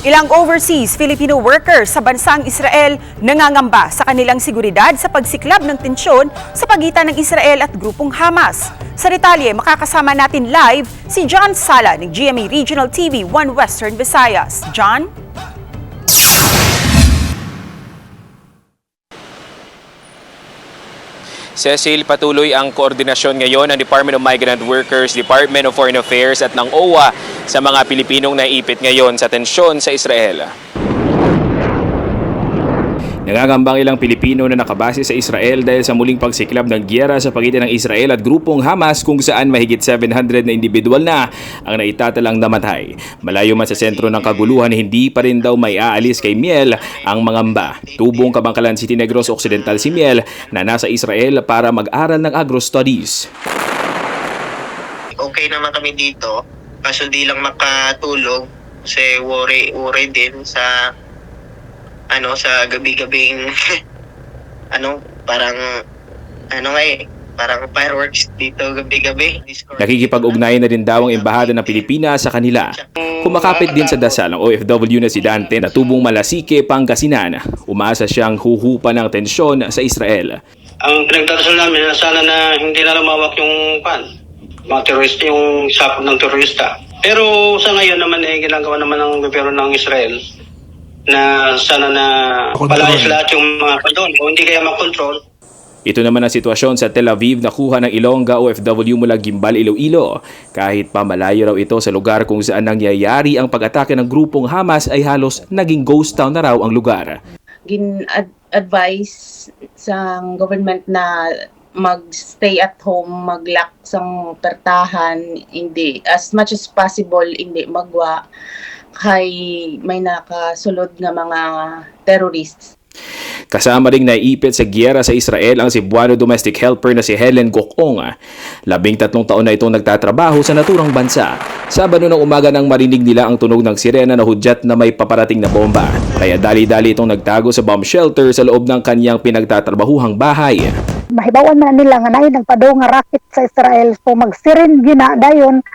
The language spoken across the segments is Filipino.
Ilang overseas Filipino workers sa bansang Israel nangangamba sa kanilang seguridad sa pagsiklab ng tensyon sa pagitan ng Israel at grupong Hamas. Sa detalye, makakasama natin live si John Sala ng GMA Regional TV 1 Western Visayas. John? Cecil, patuloy ang koordinasyon ngayon ng Department of Migrant Workers, Department of Foreign Affairs at ng OWA sa mga Pilipinong naipit ngayon sa tensyon sa Israel. Nangangambang ilang Pilipino na nakabase sa Israel dahil sa muling pagsiklab ng giyera sa pagitan ng Israel at grupong Hamas kung saan mahigit 700 na individual na ang naitatalang namatay. Malayo man sa sentro ng kaguluhan, hindi pa rin daw may aalis kay Miel ang mangamba. Tubong Kabangkalan City, Negros Occidental si Miel na nasa Israel para mag-aral ng agro-studies. Okay naman kami dito, kaso di lang makatulog kasi worry din sa sa gabi-gabing parang fireworks dito gabi-gabi. Nakikipag-ugnayan na din daw ang embahada ng Pilipinas sa kanila. Kumakapit din sa dasal ng OFW na si Dante na tubong Malasike, Pangasinan. Umaasa siyang huhupa ng tensyon sa Israel. Ang pinagdarasal namin na sana na hindi na lumawak yung mga terorista, yung sakop ng terorista. Pero sa ngayon naman ginagawa naman ng gobyerno ng Israel na sana na palayas lahat yung mga doon o hindi kaya makontrol. Ito naman ang sitwasyon sa Tel Aviv na kuha ng Ilongga OFW mula Gimbal, Iloilo. Kahit pa malayo raw ito sa lugar kung saan nangyayari ang pag-atake ng grupong Hamas ay halos naging ghost town na raw ang lugar. Advice sa government na mag-stay at home, mag-lock sang pertahan, hindi as much as possible hindi magwa kay may nakasulod nga mga terrorists. Kasama ring naiipit sa giyera sa Israel ang Cebuano domestic helper na si Helen Gokong. 13 taon na itong nagtatrabaho sa naturang bansa. Sabado ng umaga nang marinig nila ang tunog ng sirena na hudyat na may paparating na bomba. Kaya dali-dali itong nagtago sa bomb shelter sa loob ng kanyang pinagtatrabahuhang bahay. Mahibawan man nila nga naay nagpadaw nga racket sa Israel, so magsiren gina dayon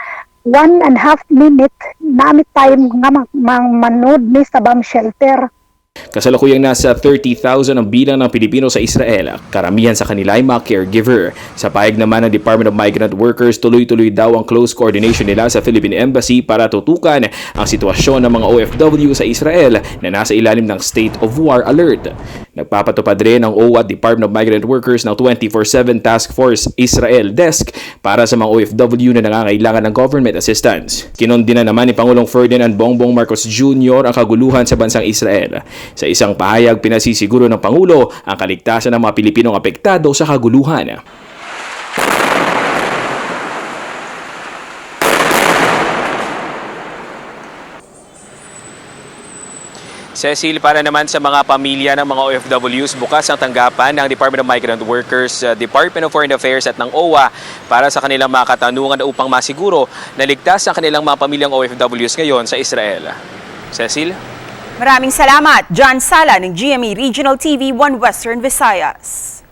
1.5 minute namit time nga manood ni sa bomb shelter. Kasalukuyang nasa 30,000 ang bilang ng Pilipino sa Israel. Karamihan sa kanila ay mga caregiver. Sa pahayag naman ng Department of Migrant Workers, tuloy-tuloy daw ang close coordination nila sa Philippine Embassy para tutukan ang sitwasyon ng mga OFW sa Israel na nasa ilalim ng State of War Alert. Nagpapatupad rin ang OWA at Department of Migrant Workers ng 24/7 Task Force Israel Desk para sa mga OFW na nangangailangan ng government assistance. Kinondina naman ni Pangulong Ferdinand Bongbong Marcos Jr. ang kaguluhan sa bansang Israel. Sa isang pahayag, pinasisiguro ng Pangulo ang kaligtasan ng mga Pilipinong apektado sa kaguluhan. Cecil, para naman sa mga pamilya ng mga OFWs, bukas ang tanggapan ng Department of Migrant Workers, Department of Foreign Affairs at ng OWA para sa kanilang mga katanungan upang masiguro na ligtas ang kanilang mga pamilyang OFWs ngayon sa Israel. Cecil? Maraming salamat, John Sala ng GMA Regional TV 1 Western Visayas.